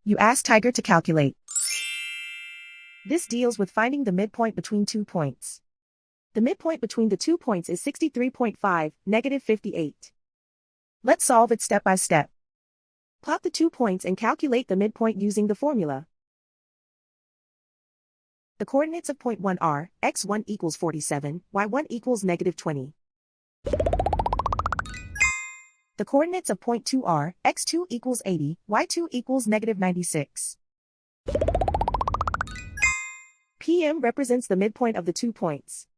You ask Tiger to calculate. This deals with finding the midpoint between 2 points. The midpoint between the 2 points is 63.5, negative 58. Let's solve it step by step. Plot the 2 points and calculate the midpoint using the formula. The coordinates of point 1 are, x1 equals 47, y1 equals negative 20. The coordinates of point 2 are, x2 equals 80, y2 equals negative 96. PM represents the midpoint of the 2 points.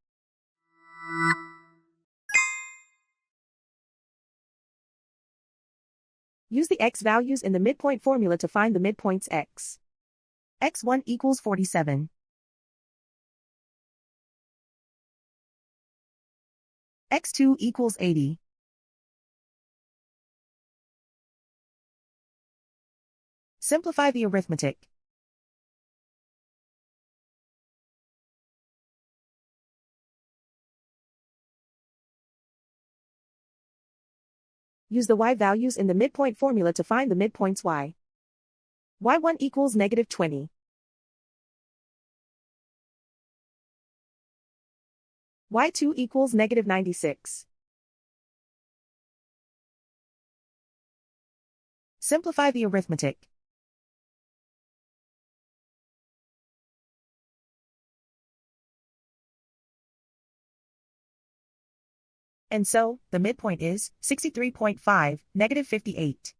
Use the x values in the midpoint formula to find the midpoints x. x1 equals 47. x2 equals 80. Simplify the arithmetic. Use the y values in the midpoint formula to find the midpoints y. y1 equals negative 20. y2 equals negative 96. Simplify the arithmetic. And so, the midpoint is 63.5, negative 58.